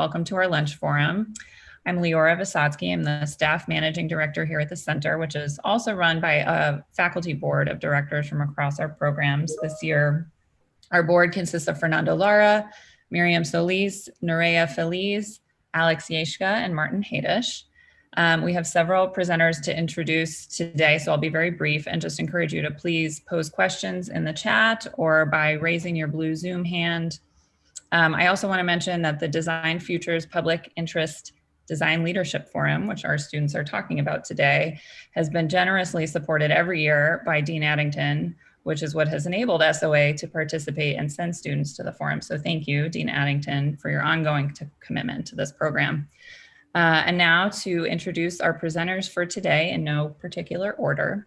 Welcome to our lunch forum. I'm Leora Visotsky. I'm the staff managing director here at the center, which is also run by a faculty board of directors from across our programs. This year, our board consists of Fernando Lara, Miriam Solis, Nureya Feliz, Alex Yeshka, and Martin Hadish. We have several presenters to introduce today, so I'll be very brief and just encourage you to please pose questions in the chat or by raising your blue Zoom hand. I also want to mention that the Design Futures Public Interest Design Leadership Forum, which our students are talking about today, has been generously supported every year by Dean Addington, which is what has enabled SOA to participate and send students to the forum. So thank you, Dean Addington, for your ongoing commitment to this program. And now to introduce our presenters for today in no particular order.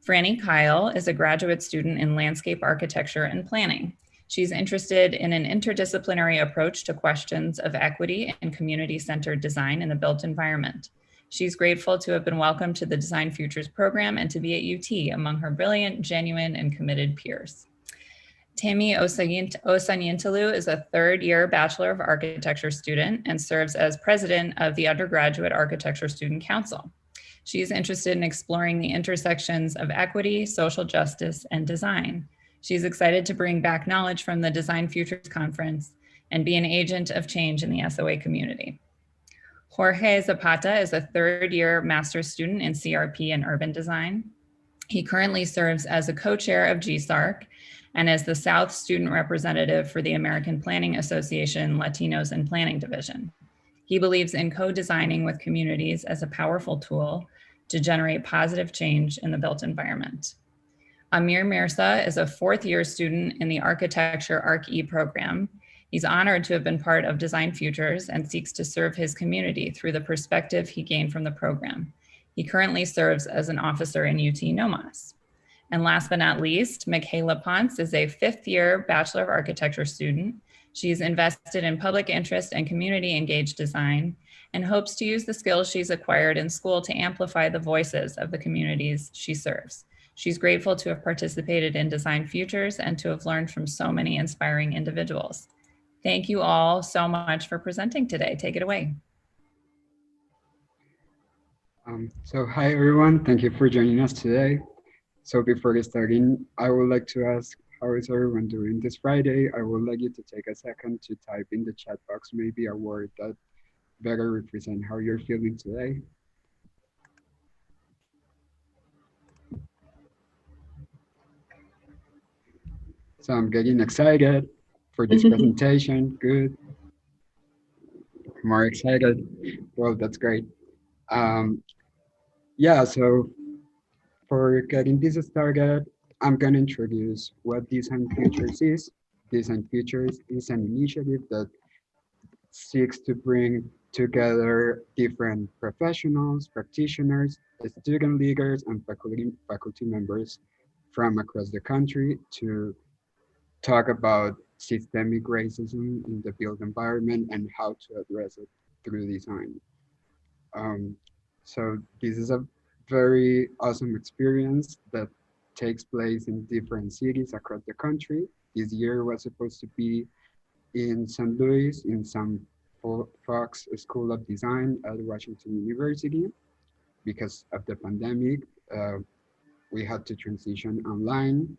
Franny Kyle is a graduate student in landscape architecture and planning. She's interested in an interdisciplinary approach to questions of equity and community-centered design in the built environment. She's grateful to have been welcomed to the Design Futures program and to be at UT among her brilliant, genuine, and committed peers. Tammy Osanyintalu is a third-year Bachelor of Architecture student and serves as president of the Undergraduate Architecture Student Council. She's interested in exploring the intersections of equity, social justice, and design. She's excited to bring back knowledge from the Design Futures Conference and be an agent of change in the SOA community. Jorge Zapata is a third-year master's student in CRP and urban design. He currently serves as a co-chair of GSARC and as the South Student Representative for the American Planning Association Latinos in Planning Division. He believes in co-designing with communities as a powerful tool to generate positive change in the built environment. Amir Mirza is a fourth-year student in the Architecture ARC-E program. He's honored to have been part of Design Futures and seeks to serve his community through the perspective he gained from the program. He currently serves as an officer in UT NOMAS. And last but not least, Michaela Ponce is a fifth-year Bachelor of Architecture student. She's invested in public interest and community-engaged design and hopes to use the skills she's acquired in school to amplify the voices of the communities she serves. She's grateful to have participated in Design Futures and to have learned from so many inspiring individuals. Thank you all so much for presenting today. Take it away. So hi everyone, thank you for joining us today. So before starting, I would like to ask, how is everyone doing this Friday? I would like you to take a second to type in the chat box, maybe a word that better represent how you're feeling today. So I'm getting excited for this presentation. Good. More excited. Well, that's great. Yeah, so for getting this started, I'm going to introduce what Design Futures is. Design Futures is an initiative that seeks to bring together different professionals, practitioners, student leaders, and faculty members from across the country to talk about systemic racism in the built environment and how to address it through design. So this is a very awesome experience that takes place in different cities across the country. This year was supposed to be in St. Louis in Sam Fox School of Design at Washington University. Because of the pandemic, we had to transition online.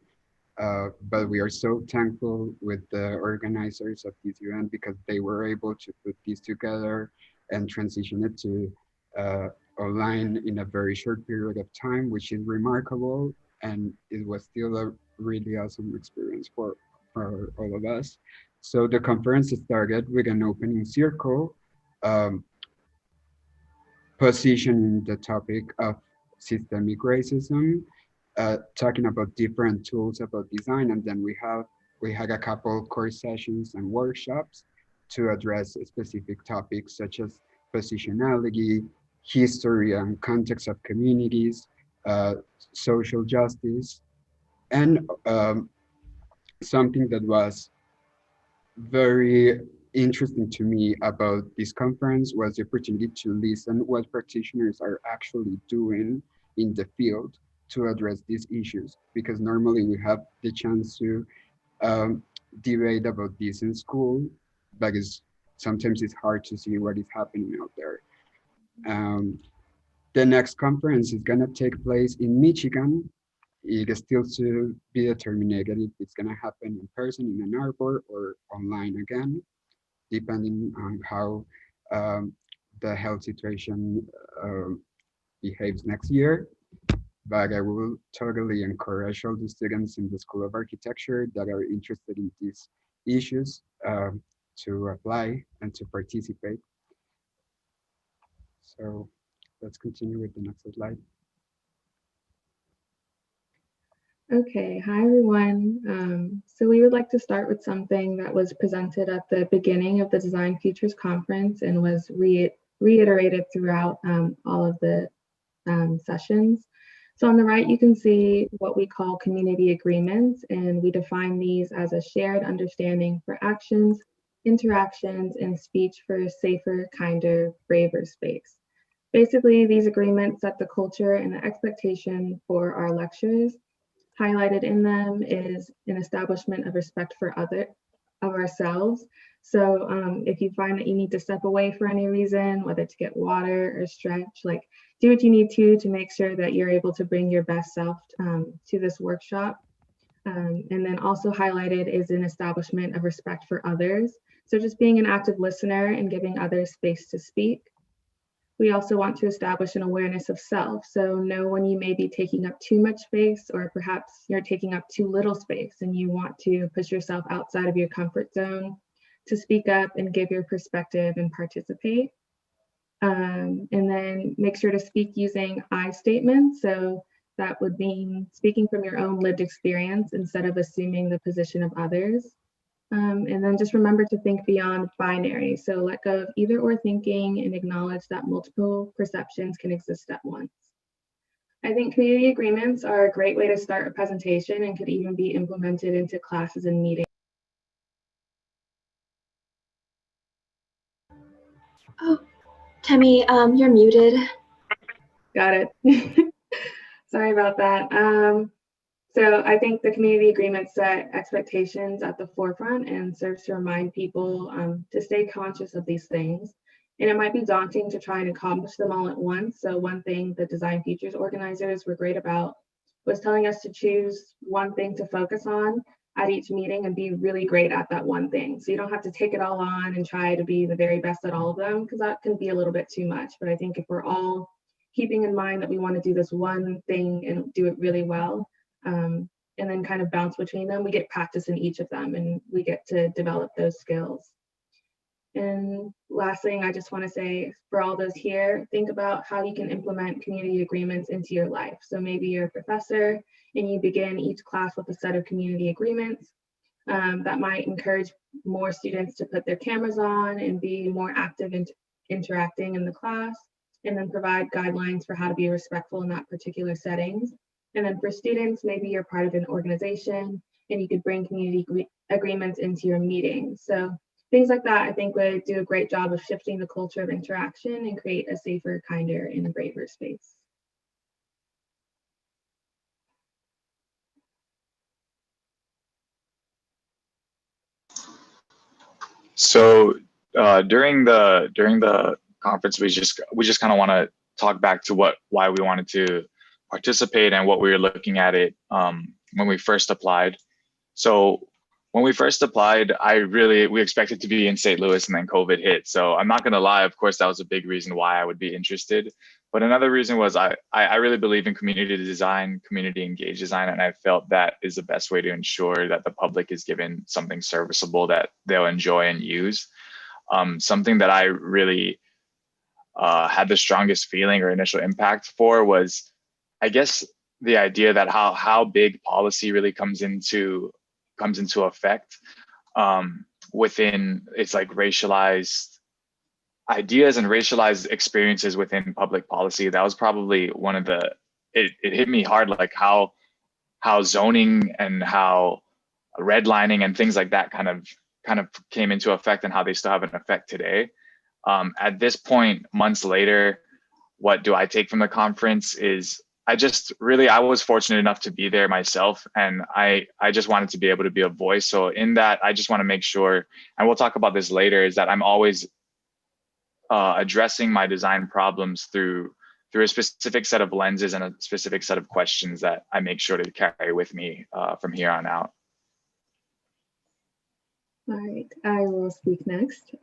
But we are so thankful with the organizers of this event because they were able to put this together and transition it to online in a very short period of time, which is remarkable. And it was still a really awesome experience for all of us. So the conference started with an opening circle, positioning the topic of systemic racism, talking about different tools about design, and then we had a couple of course sessions and workshops to address specific topics such as positionality, history and context of communities, social justice, and something that was very interesting to me about this conference was the opportunity to listen what practitioners are actually doing in the field to address these issues, because normally we have the chance to debate about this in school, but it's sometimes it's hard to see what is happening out there. The next conference is going to take place in Michigan. It is still to be determined if it's going to happen in person in Ann Arbor or online again, depending on how the health situation behaves next year. But I will totally encourage all the students in the School of Architecture that are interested in these issues to apply and to participate. So let's continue with the next slide. Okay, hi everyone. So we would like to start with something that was presented at the beginning of the Design Futures Conference and was reiterated throughout all of the sessions. So on the right, you can see what we call community agreements, and we define these as a shared understanding for actions, interactions, and speech for a safer, kinder, braver space. Basically, these agreements set the culture and the expectation for our lectures. Highlighted in them is an establishment of respect for ourselves. So if you find that you need to step away for any reason, whether to get water or stretch, like do what you need to make sure that you're able to bring your best self to this workshop. And then also highlighted is an establishment of respect for others. So just being an active listener and giving others space to speak. We also want to establish an awareness of self. So know when you may be taking up too much space, or perhaps you're taking up too little space and you want to push yourself outside of your comfort zone to speak up and give your perspective and participate. And then make sure to speak using I statements. So that would mean speaking from your own lived experience instead of assuming the position of others. And then just remember to think beyond binary. So let go of either or thinking and acknowledge that multiple perceptions can exist at once. I think community agreements are a great way to start a presentation and could even be implemented into classes and meetings. Oh, Kemi, you're muted. Got it. Sorry about that. So I think the community agreement set expectations at the forefront and serves to remind people to stay conscious of these things. And it might be daunting to try and accomplish them all at once. So one thing the Design Futures organizers were great about was telling us to choose one thing to focus on at each meeting and be really great at that one thing. So you don't have to take it all on and try to be the very best at all of them, because that can be a little bit too much. But I think if we're all keeping in mind that we want to do this one thing and do it really well, and then kind of bounce between them, we get practice in each of them and we get to develop those skills. And last thing I just want to say for all those here, think about how you can implement community agreements into your life. So maybe you're a professor and you begin each class with a set of community agreements that might encourage more students to put their cameras on and be more active in interacting in the class, and then provide guidelines for how to be respectful in that particular settings. And then for students, maybe you're part of an organization and you could bring community agreements into your meetings. So things like that, I think, would do a great job of shifting the culture of interaction and create a safer, kinder, and braver space. So during the conference, we just kind of want to talk back to why we wanted to participate and what we were looking at it when we first applied. So when we first applied, we expected to be in St. Louis, and then COVID hit. So I'm not going to lie, of course, that was a big reason why I would be interested. But another reason was I really believe in community design, community engaged design, and I felt that is the best way to ensure that the public is given something serviceable that they'll enjoy and use. Something that I really had the strongest feeling or initial impact for was, I guess, the idea that how big policy really comes into effect within its like racialized ideas and racialized experiences within public policy. That was probably one of it hit me hard, like how zoning and how redlining and things like that kind of came into effect and how they still have an effect today. At this point, months later, what do I take from the conference is I was fortunate enough to be there myself, and I just wanted to be able to be a voice. So in that, I just want to make sure, and we'll talk about this later, is that I'm always addressing my design problems through a specific set of lenses and a specific set of questions that I make sure to carry with me from here on out. All right, I will speak next.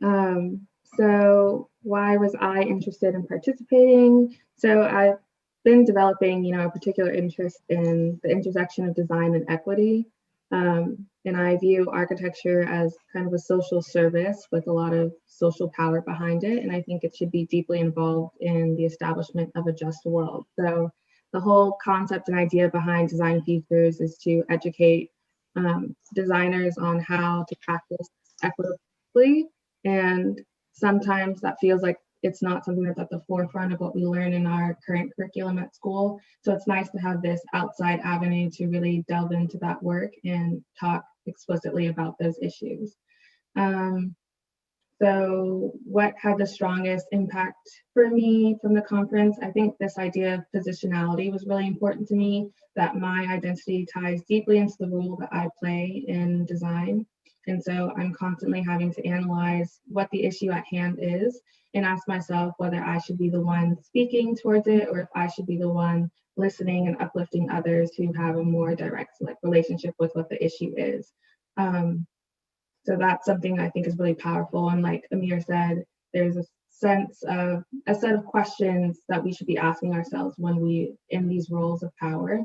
So why was I interested in participating? So I've been developing, a particular interest in the intersection of design and equity. And I view architecture as kind of a social service with a lot of social power behind it. And I think it should be deeply involved in the establishment of a just world. So the whole concept and idea behind design features is to educate designers on how to practice equitably. And sometimes that feels like it's not something that's at the forefront of what we learn in our current curriculum at school. So it's nice to have this outside avenue to really delve into that work and talk explicitly about those issues. So what had the strongest impact for me from the conference? I think this idea of positionality was really important to me, that my identity ties deeply into the role that I play in design. And so I'm constantly having to analyze what the issue at hand is and ask myself whether I should be the one speaking towards it or if I should be the one listening and uplifting others who have a more direct relationship with what the issue is. So that's something I think is really powerful. And like Amir said, there's a set of questions that we should be asking ourselves when we in these roles of power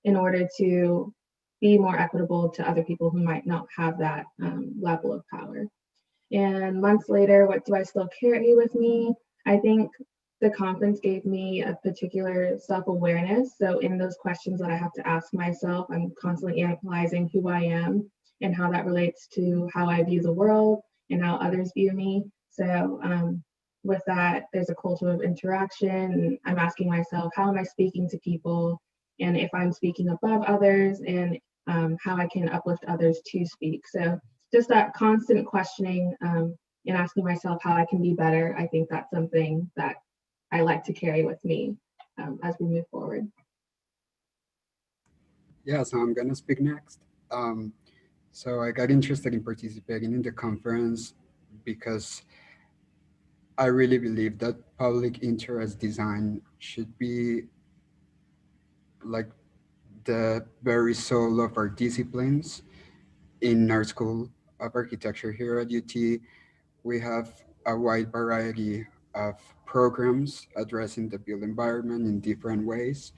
in order to be more equitable to other people who might not have that level of power. And months later, what do I still carry with me? I think the conference gave me a particular self-awareness. So in those questions that I have to ask myself, I'm constantly analyzing who I am and how that relates to how I view the world and how others view me. So with that, there's a culture of interaction. And I'm asking myself, how am I speaking to people? And if I'm speaking above others, and how I can uplift others to speak. So just that constant questioning and asking myself how I can be better, I think that's something that I like to carry with me as we move forward. Yeah, so I'm gonna speak next. So I got interested in participating in the conference because I really believe that public interest design should be like the very soul of our disciplines. In our School of Architecture here at UT, we have a wide variety of programs addressing the built environment in different ways.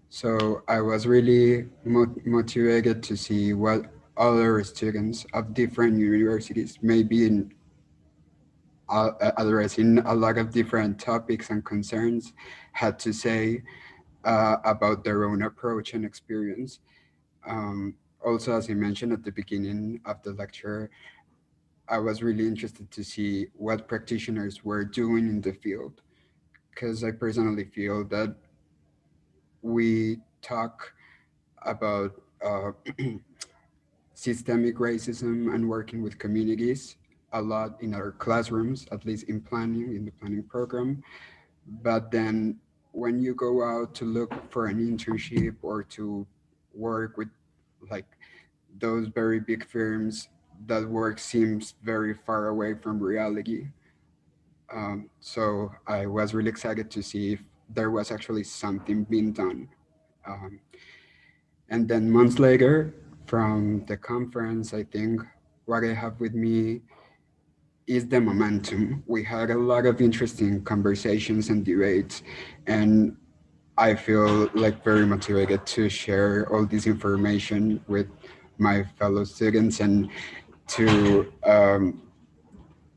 So I was really motivated to see what other students of different universities, maybe in addressing a lot of different topics and concerns, had to say about their own approach and experience. Also, as I mentioned at the beginning of the lecture, I was really interested to see what practitioners were doing in the field, because I personally feel that we talk about systemic racism and working with communities a lot in our classrooms, at least in planning, in the planning program. But then when you go out to look for an internship or to work with like those very big firms, that work seems very far away from reality. So I was really excited to see if there was actually something being done. Um, and then months later, from the conference, I think what I have with me is the momentum. We had a lot of interesting conversations and debates, and I feel like very motivated to share all this information with my fellow students and to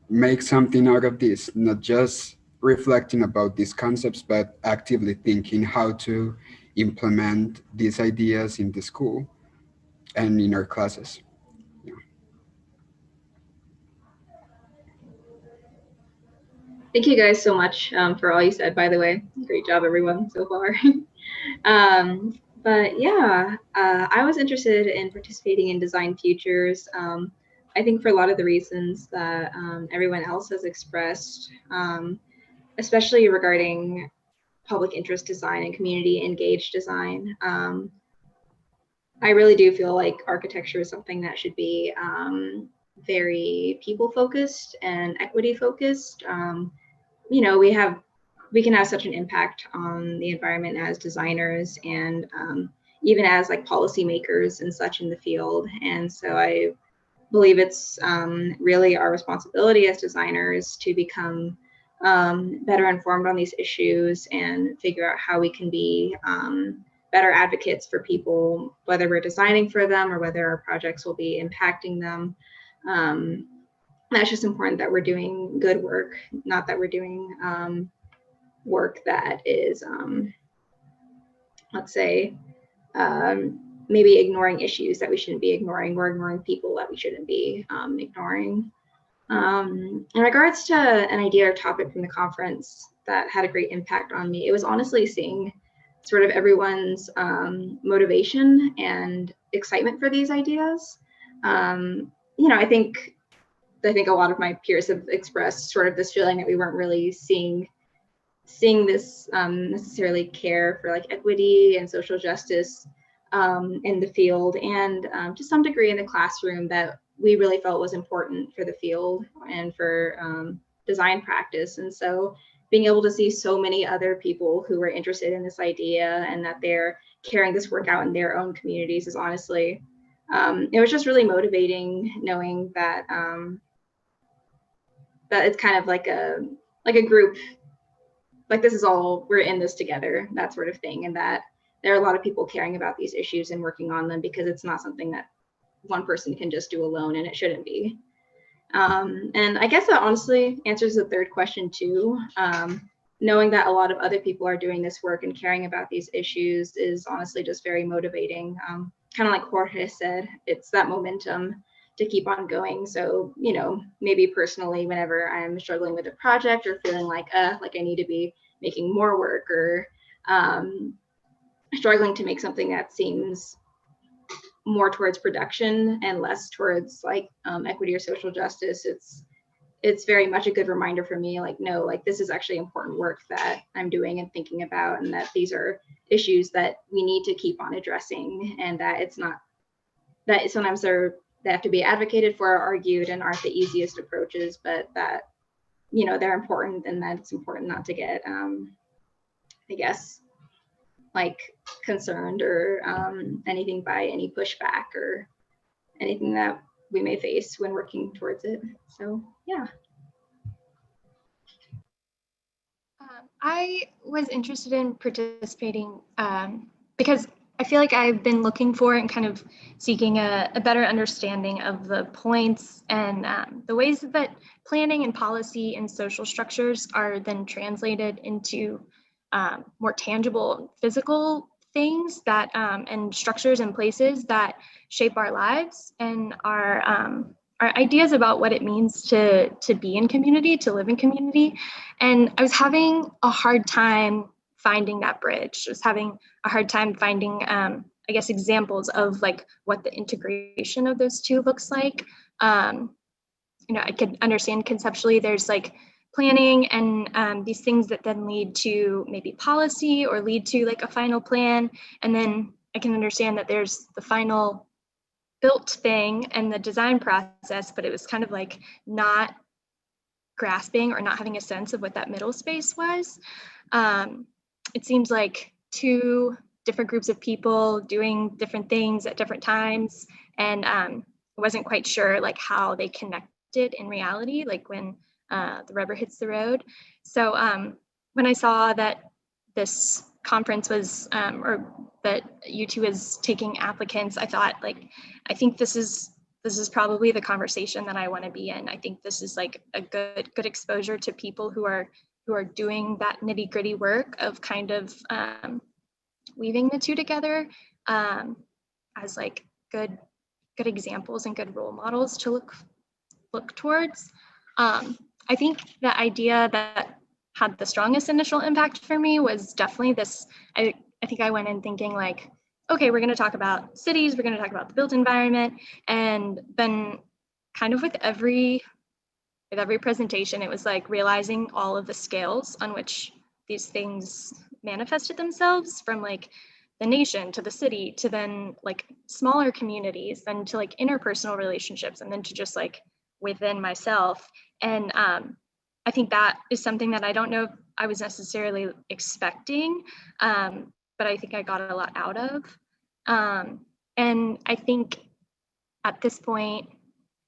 make something out of this, not just reflecting about these concepts, but actively thinking how to implement these ideas in the school and in our classes. Yeah. Thank you guys so much for all you said, by the way. Great job, everyone, so far. But yeah, I was interested in participating in Design Futures. I think for a lot of the reasons that everyone else has expressed, especially regarding public interest design and community engaged design. I really do feel like architecture is something that should be very people focused and equity focused. You know, we can have such an impact on the environment as designers and even as like policymakers and such in the field. And so I believe it's really our responsibility as designers to become better informed on these issues and figure out how we can be better advocates for people, whether we're designing for them or whether our projects will be impacting them. That's just important that we're doing good work, not that we're doing work that is, let's say, maybe ignoring issues that we shouldn't be ignoring or ignoring people that we shouldn't be ignoring. In regards to an idea or topic from the conference that had a great impact on me, it was honestly seeing sort of everyone's motivation and excitement for these ideas. You know, I think a lot of my peers have expressed sort of this feeling that we weren't really seeing this necessarily care for like equity and social justice in the field, and to some degree in the classroom that we really felt was important for the field and for design practice. And so being able to see so many other people who were interested in this idea and that they're carrying this work out in their own communities is honestly, it was just really motivating knowing that that it's kind of like a group, like this is all, we're in this together, that sort of thing, and that there are a lot of people caring about these issues and working on them because it's not something that one person can just do alone, and it shouldn't be. And I guess that honestly answers the third question too. Knowing that a lot of other people are doing this work and caring about these issues is honestly just very motivating. Kind of like Jorge said, it's that momentum to keep on going. So, you know, maybe personally, whenever I'm struggling with a project or feeling like I need to be making more work or struggling to make something that seems more towards production and less towards like equity or social justice, it's very much a good reminder for me, like, no, like this is actually important work that I'm doing and thinking about, and that these are issues that we need to keep on addressing, and that it's not that sometimes they have to be advocated for or argued and aren't the easiest approaches, but that, you know, they're important, and that it's important not to get I guess like concerned or anything by any pushback or anything that we may face when working towards it. So yeah. I was interested in participating because I feel like I've been looking for and kind of seeking a better understanding of the points and the ways that planning and policy and social structures are then translated into more tangible physical things that and structures and places that shape our lives and our ideas about what it means to be in community, to live in community. And I was having a hard time finding that bridge. I was having a hard time finding, I guess, examples of like what the integration of those two looks like. You know, I could understand conceptually there's like planning and these things that then lead to maybe policy or lead to like a final plan. And then I can understand that there's the final built thing and the design process, but it was kind of like not grasping or not having a sense of what that middle space was. It seems like two different groups of people doing different things at different times, and I wasn't quite sure like how they connected in reality, like when the rubber hits the road. So when I saw that this conference was, or that UT was taking applicants, I thought like, I think this is probably the conversation that I want to be in. I think this is like a good exposure to people who are doing that nitty gritty work of kind of weaving the two together as like good examples and good role models to look towards. I think the idea that had the strongest initial impact for me was definitely this. I think I went in thinking like, okay, we're going to talk about cities, we're going to talk about the built environment, and then kind of with every presentation, it was like realizing all of the scales on which these things manifested themselves from like the nation to the city to then like smaller communities, then to like interpersonal relationships, and then to just like within myself. And I think that is something that I don't know if I was necessarily expecting, but I think I got a lot out of. And I think at this point,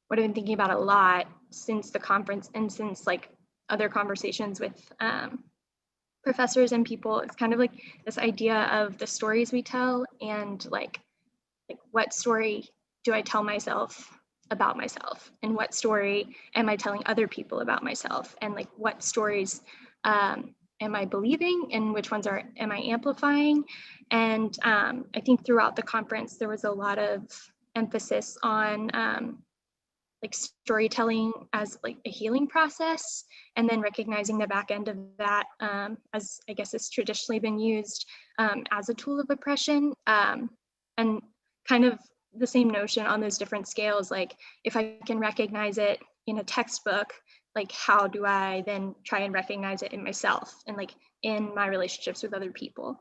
what I've been thinking about a lot since the conference and since like other conversations with professors and people, it's kind of like this idea of the stories we tell, and like what story do I tell myself about myself, and what story am I telling other people about myself, and like what stories am I believing, and which ones am I amplifying. And I think throughout the conference there was a lot of emphasis on like storytelling as like a healing process, and then recognizing the back end of that as I guess it's traditionally been used as a tool of oppression, and kind of the same notion on those different scales. Like if I can recognize it in a textbook, like how do I then try and recognize it in myself and like in my relationships with other people.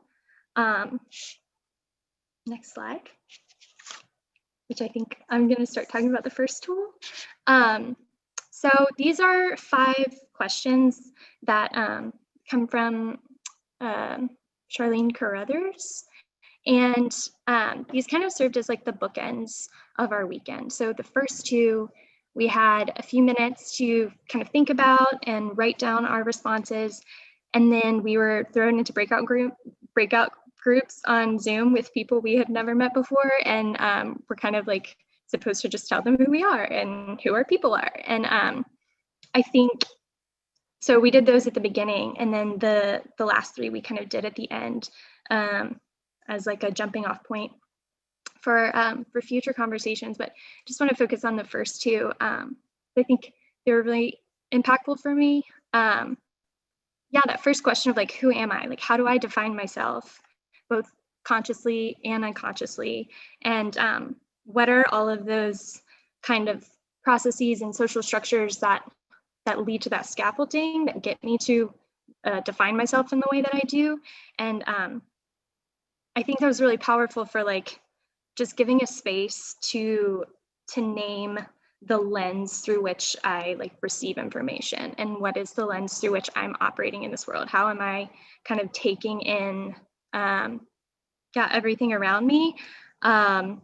Next slide. Which I think I'm going to start talking about the first tool. So these are 5 questions that come from Charlene Carruthers. And these kind of served as like the bookends of our weekend. So the first 2, we had a few minutes to kind of think about and write down our responses. And then we were thrown into breakout groups on Zoom with people we had never met before, and we're kind of like supposed to just tell them who we are and who our people are. And I think so we did those at the beginning, and then the last 3 we kind of did at the end as like a jumping off point for future conversations. But just want to focus on the first 2. I think they were really impactful for me. Yeah, that first question of like, who am I? Like, how do I define myself, both consciously and unconsciously? And what are all of those kind of processes and social structures that lead to that scaffolding that get me to define myself in the way that I do? And I think that was really powerful for like just giving a space to name the lens through which I like receive information, and what is the lens through which I'm operating in this world. How am I kind of taking in everything around me, and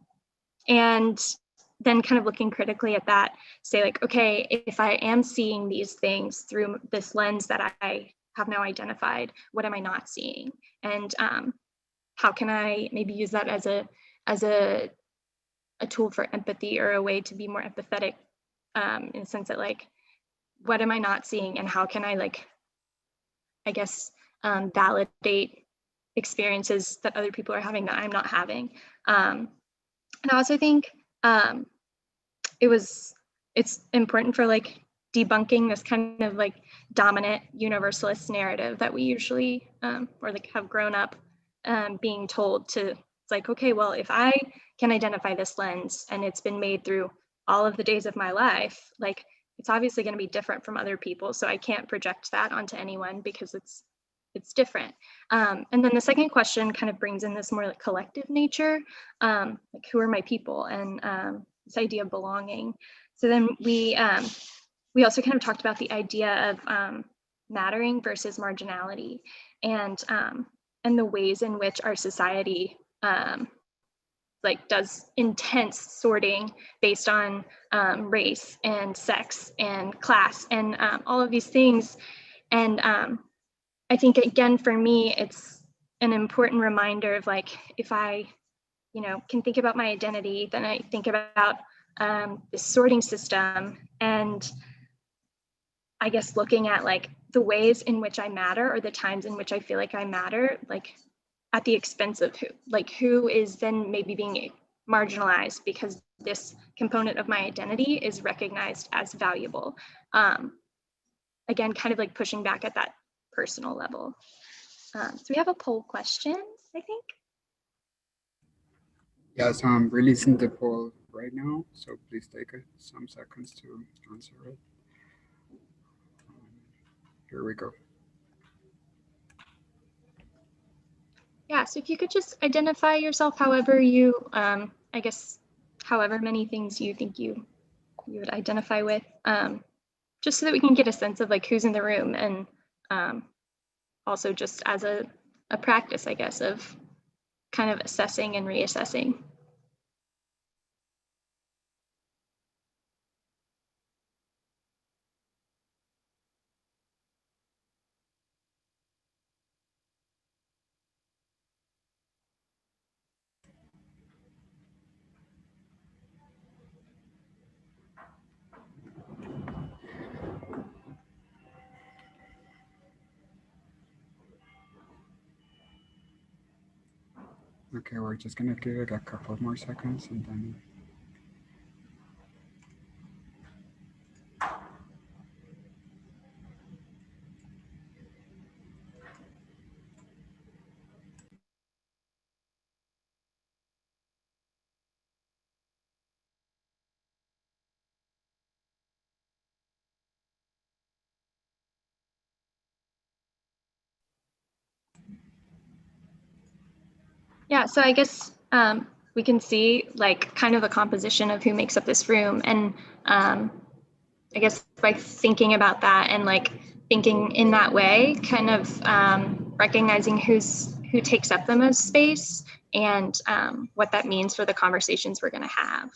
then kind of looking critically at that, say like, okay, if I am seeing these things through this lens that I have now identified, what am I not seeing? And how can I maybe use that as a tool for empathy, or a way to be more empathetic, in the sense that like, what am I not seeing, and how can I like, I guess, validate experiences that other people are having that I'm not having. And I also think it's important for like debunking this kind of like dominant universalist narrative that we usually or like have grown up being told to. It's like, okay, well, if I can identify this lens and it's been made through all of the days of my life, like it's obviously going to be different from other people, so I can't project that onto anyone because it's different. And then the second question kind of brings in this more like collective nature, like who are my people, and this idea of belonging. So then we also kind of talked about the idea of mattering versus marginality, and the ways in which our society like does intense sorting based on race and sex and class and all of these things. And I think, again, for me, it's an important reminder of like, if I, can think about my identity, then I think about this sorting system, and I guess looking at like the ways in which I matter, or the times in which I feel like I matter, like at the expense of who is then maybe being marginalized because this component of my identity is recognized as valuable. Again, kind of like pushing back at that personal level. So we have a poll question, I think. Yes, I'm releasing the poll right now, so please take some seconds to answer it. Here we go. Yeah, so if you could just identify yourself however you, I guess, however many things you think you would identify with, just so that we can get a sense of like who's in the room, and also just as a practice, I guess, of kind of assessing and reassessing. Okay, we're just gonna give it a couple more seconds and then. Yeah, so I guess we can see like kind of a composition of who makes up this room, and I guess by thinking about that and like thinking in that way, kind of recognizing who takes up the most space, and what that means for the conversations we're going to have.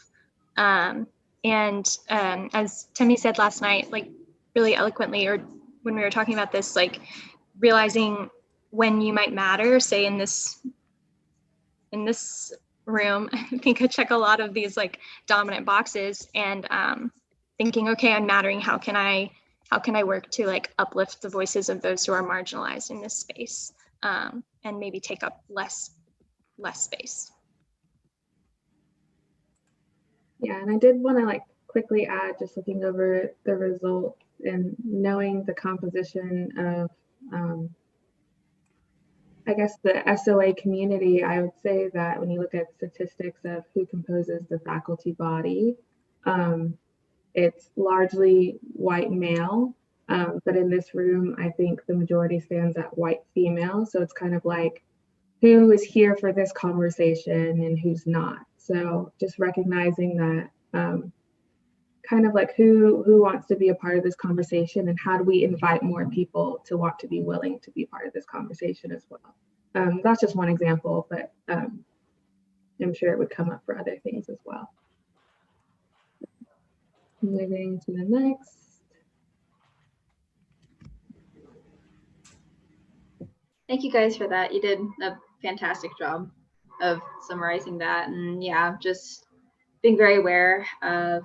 And as Temi said last night, like really eloquently, or when we were talking about this, like realizing when you might matter, say in this room, I think I check a lot of these like dominant boxes, and thinking, okay, I'm mattering. How can I work to like uplift the voices of those who are marginalized in this space, and maybe take up less space. Yeah, and I did want to like quickly add, just looking over the results and knowing the composition of, I guess, the SOA community, I would say that when you look at statistics of who composes the faculty body, it's largely white male, but in this room, I think the majority stands at white female. So it's kind of like who is here for this conversation and who's not. So just recognizing that, kind of like who wants to be a part of this conversation, and how do we invite more people to want to be willing to be part of this conversation as well. That's just one example, but I'm sure it would come up for other things as well. Moving to the next. Thank you guys for that. You did a fantastic job of summarizing that, and yeah, just being very aware of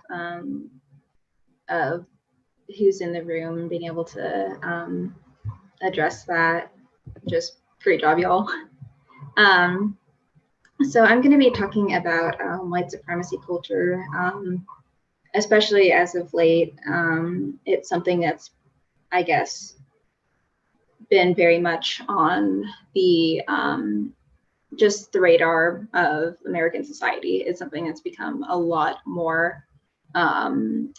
who's in the room and being able to address that. Just great job, y'all. So I'm going to be talking about white supremacy culture, especially as of late. It's something that's, I guess, been very much on the just the radar of American society. It's something that's become a lot more, I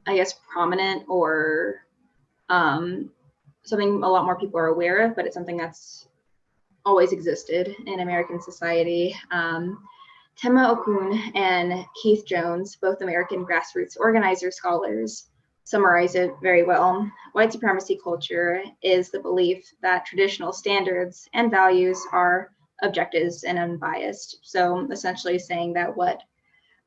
guess, prominent, or something a lot more people are aware of, but it's something that's always existed in American society. Tema Okun and Keith Jones, both American grassroots organizer scholars, summarize it very well. White supremacy culture is the belief that traditional standards and values are objective and unbiased. So essentially saying that what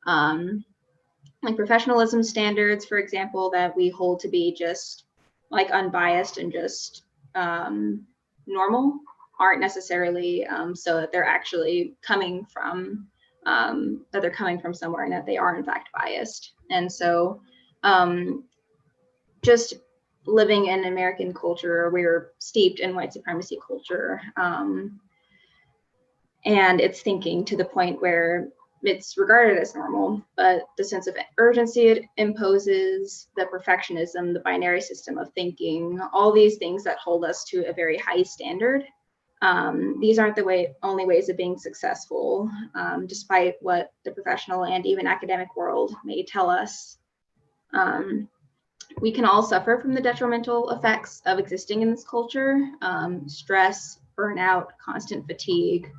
like professionalism standards, for example, that we hold to be just like unbiased and just normal, aren't necessarily so that they're actually coming from somewhere, and that they are in fact biased. And so just living in American culture, we're steeped in white supremacy culture, and it's thinking to the point where it's regarded as normal, but the sense of urgency it imposes, the perfectionism, the binary system of thinking, all these things that hold us to a very high standard. These aren't the only ways of being successful, despite what the professional and even academic world may tell us. We can all suffer from the detrimental effects of existing in this culture. Stress, burnout, constant fatigue,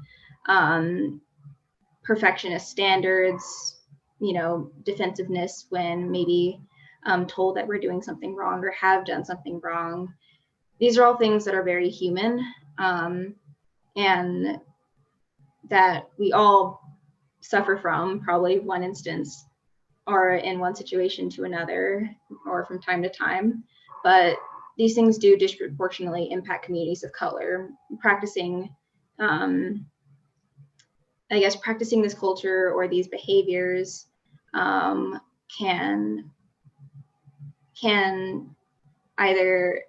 perfectionist standards, defensiveness when maybe told that we're doing something wrong or have done something wrong. These are all things that are very human, and that we all suffer from, probably one instance or in one situation to another or from time to time. But these things do disproportionately impact communities of color. Practicing this culture or these behaviors can either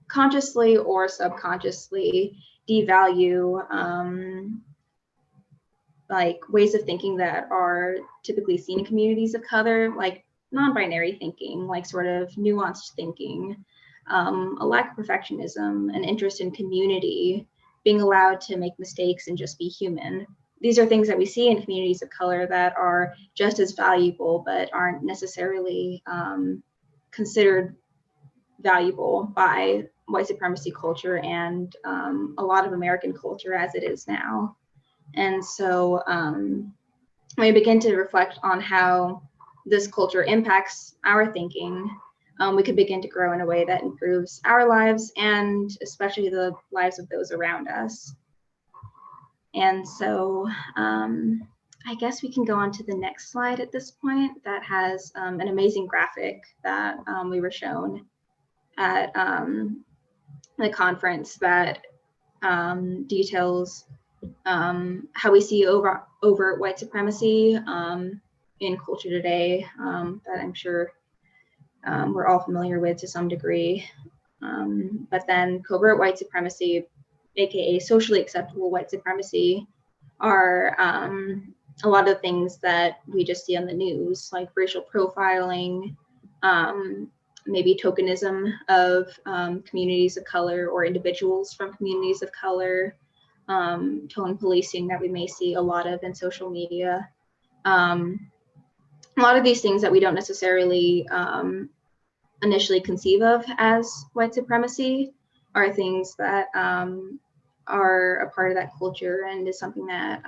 consciously or subconsciously devalue like ways of thinking that are typically seen in communities of color, like non-binary thinking, like sort of nuanced thinking, a lack of perfectionism, an interest in community, being allowed to make mistakes and just be human. These are things that we see in communities of color that are just as valuable, but aren't necessarily considered valuable by white supremacy culture and a lot of American culture as it is now. And so when we begin to reflect on how this culture impacts our thinking, we could begin to grow in a way that improves our lives and especially the lives of those around us. And so I guess we can go on to the next slide at this point that has an amazing graphic that we were shown at the conference that details how we see overt white supremacy in culture today, that I'm sure we're all familiar with to some degree. But then covert white supremacy, aka socially acceptable white supremacy, are a lot of things that we just see on the news, like racial profiling, maybe tokenism of communities of color or individuals from communities of color, tone policing that we may see a lot of in social media. A lot of these things that we don't necessarily initially conceive of as white supremacy are things that are a part of that culture and is something that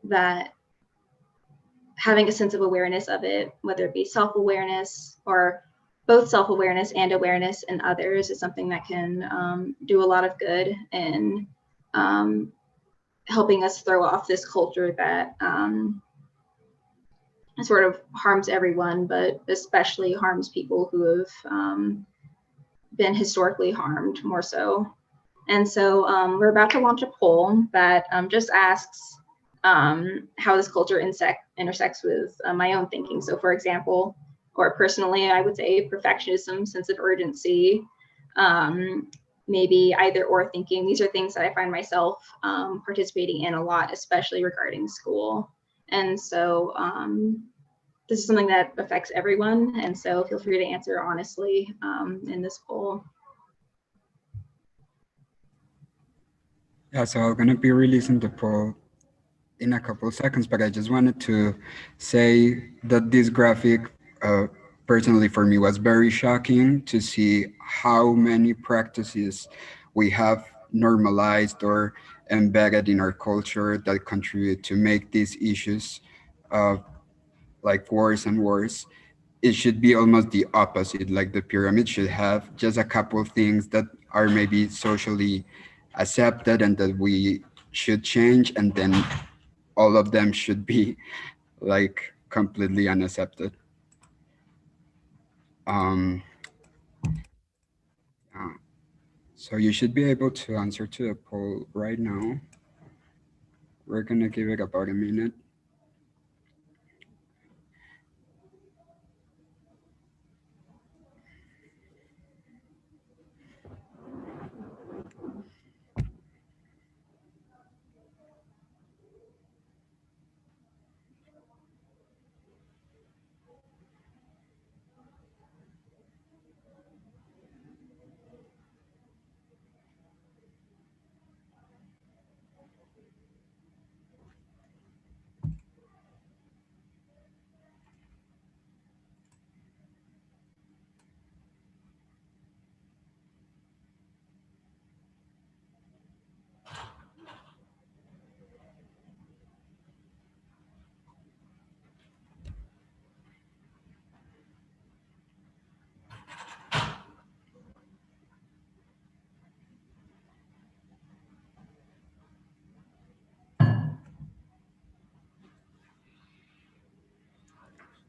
that having a sense of awareness of it, whether it be self-awareness or both self-awareness and awareness in others, is something that can do a lot of good in helping us throw off this culture that sort of harms everyone, but especially harms people who have been historically harmed more so. And so we're about to launch a poll that just asks how this culture intersects with my own thinking. So for example, or personally, I would say perfectionism, sense of urgency, maybe either or thinking. These are things that I find myself participating in a lot, especially regarding school. And so this is something that affects everyone. And so feel free to answer honestly in this poll. Yeah, so I'm going to be releasing the poll in a couple of seconds, but I just wanted to say that this graphic, personally for me, was very shocking to see how many practices we have normalized or embedded in our culture that contribute to make these issues like worse and worse. It should be almost the opposite, like the pyramid should have just a couple of things that are maybe socially accepted and that we should change, and then all of them should be like completely unaccepted. Um, so you should be able to answer to the poll right now. We're gonna give it about a minute.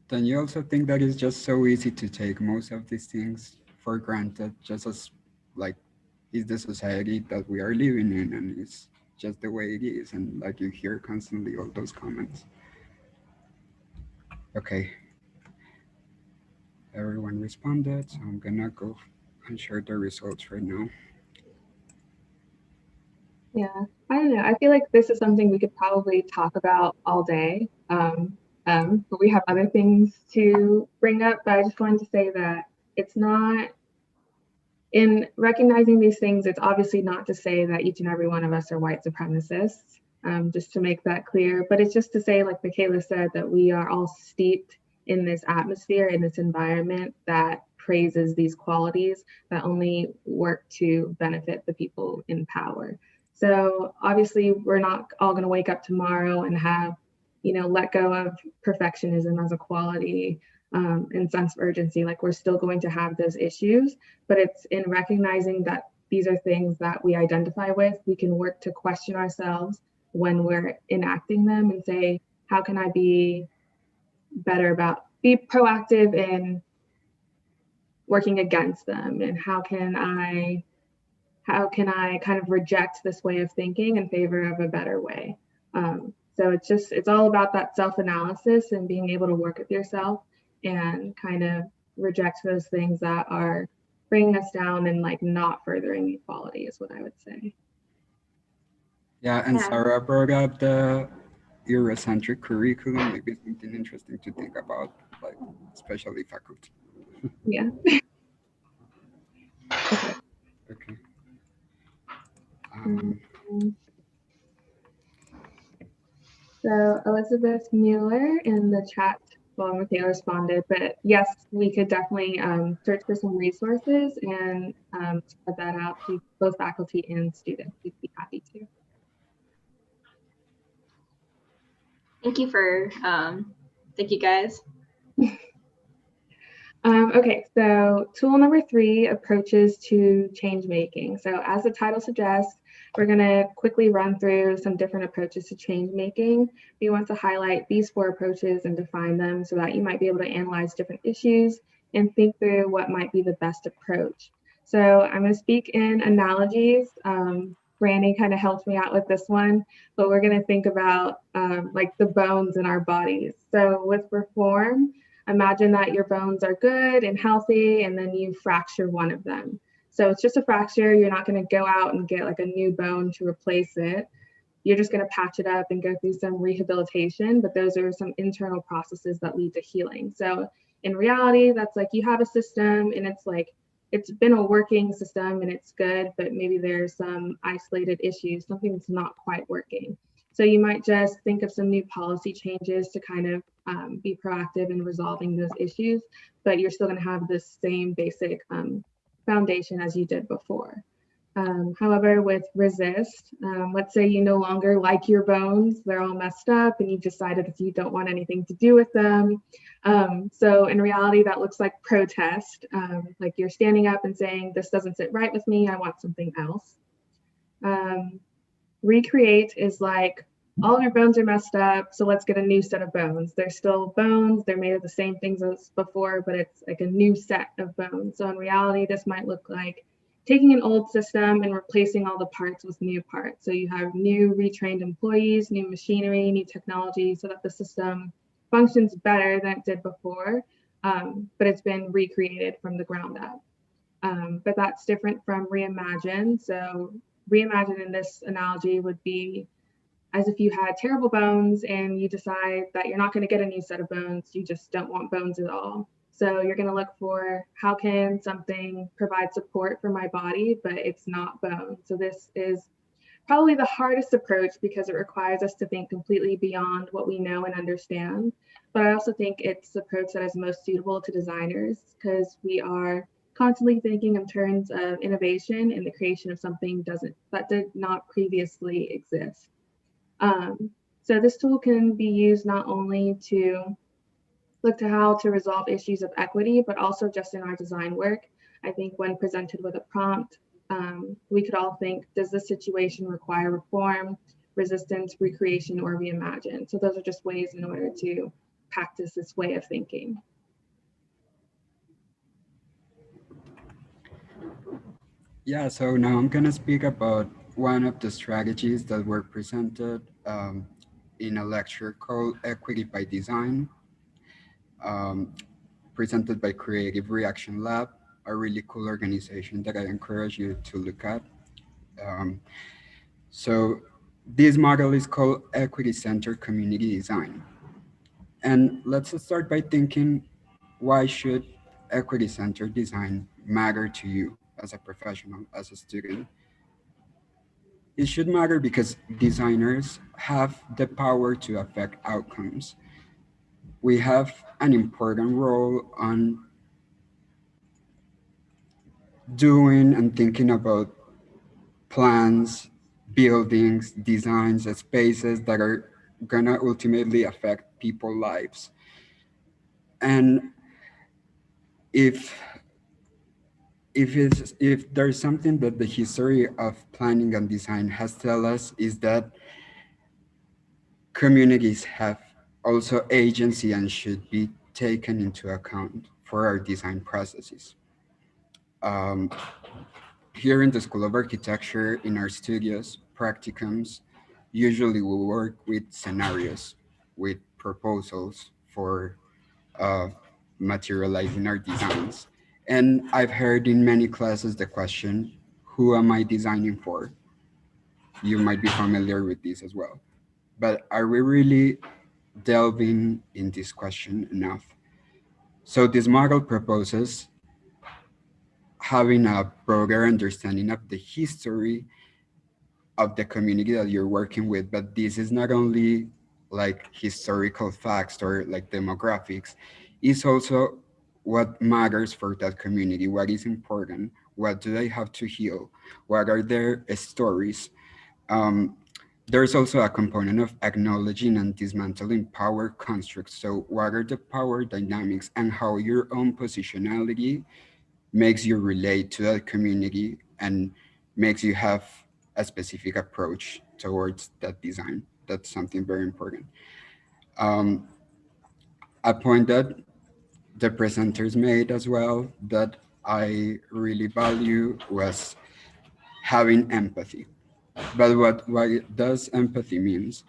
Don't you also think that it's just so easy to take most of these things for granted, just as like is the society that we are living in, and it's just the way it is, and like you hear constantly all those comments. Okay, everyone responded, so I'm gonna go and share the results right now. Yeah, I don't know. I feel like this is something we could probably talk about all day. But we have other things to bring up. But I just wanted to say that it's not, in recognizing these things, it's obviously not to say that each and every one of us are white supremacists, just to make that clear. But it's just to say, like Michaela said, that we are all steeped in this atmosphere, in this environment that praises these qualities that only work to benefit the people in power. So obviously, we're not all going to wake up tomorrow and have, let go of perfectionism as a quality and sense of urgency. Like, we're still going to have those issues, but it's in recognizing that these are things that we identify with. We can work to question ourselves when we're enacting them and say, how can I be proactive in working against them? And how can I kind of reject this way of thinking in favor of a better way? So it's all about that self-analysis and being able to work with yourself and kind of reject those things that are bringing us down and like not furthering equality is what I would say. Yeah, and Yeah. Sarah brought up the Eurocentric curriculum, maybe something interesting to think about, like especially faculty. Yeah. Okay. So Elizabeth Mueller in the chat, well, Michaela responded, but yes, we could definitely search for some resources and spread that out to both faculty and students. We'd be happy to. Thank you guys. Okay, so tool number 3, approaches to change making. So as the title suggests, we're going to quickly run through some different approaches to change making. We want to highlight these 4 approaches and define them so that you might be able to analyze different issues and think through what might be the best approach. So I'm going to speak in analogies. Brandon kind of helped me out with this one, but we're going to think about like the bones in our bodies. So with reform, imagine that your bones are good and healthy, and then you fracture one of them. So it's just a fracture. You're not going to go out and get like a new bone to replace it. You're just going to patch it up and go through some rehabilitation, but those are some internal processes that lead to healing. So in reality, that's like you have a system and it's like, it's been a working system and it's good, but maybe there's some isolated issues, something that's not quite working. So you might just think of some new policy changes to kind of be proactive in resolving those issues, but you're still going to have the same basic foundation as you did before. However, with resist, let's say you no longer like your bones, they're all messed up and you decided that you don't want anything to do with them. So in reality, that looks like protest, like you're standing up and saying, this doesn't sit right with me, I want something else. Recreate is like, all of your bones are messed up, so let's get a new set of bones. They're still bones, they're made of the same things as before, but it's like a new set of bones. So in reality, this might look like taking an old system and replacing all the parts with new parts. So you have new retrained employees, new machinery, new technology, so that the system functions better than it did before, but it's been recreated from the ground up. But that's different from reimagine. So reimagine in this analogy would be as if you had terrible bones and you decide that you're not going to get a new set of bones, you just don't want bones at all. So you're going to look for how can something provide support for my body, but it's not bone. So this is probably the hardest approach because it requires us to think completely beyond what we know and understand. But I also think it's the approach that is most suitable to designers because we are constantly thinking in terms of innovation and the creation of something that did not previously exist. So this tool can be used not only to look to how to resolve issues of equity, but also just in our design work. I think when presented with a prompt, we could all think, does this situation require reform, resistance, recreation, or reimagine? So those are just ways in order to practice this way of thinking? Yeah, so now I'm gonna speak about one of the strategies that were presented in a lecture called Equity by Design, um, presented by Creative Reaction Lab, a really cool organization that I encourage you to look at. Um, so this model is called Equity-Centered Community Design. And let's start by thinking, why should equity-centered design matter to you as a professional, as a student? It should matter because designers have the power to affect outcomes. We have an important role on doing and thinking about plans, buildings, designs, spaces that are gonna ultimately affect people's lives. And if if there's something that the history of planning and design has tell us, is that communities have also agency and should be taken into account for our design processes. Um, Here in the School of Architecture, in our studios, practicums, usually we work with scenarios, with proposals for uh, materializing our designs. And I've heard in many classes the question, who am I designing for? You might be familiar with this as well. But are we really delving in this question enough? So this model proposes having a broader understanding of the history of the community that you're working with, but this is not only like historical facts or like demographics, it's also what matters for that community, what is important, what do they have to heal, what are their stories. um, there's also a component of acknowledging and dismantling power constructs. So what are the power dynamics and how your own positionality makes you relate to that community and makes you have a specific approach towards that design. That's something very important. Um, a point that the presenters made as well that I really value was having empathy. But what does empathy means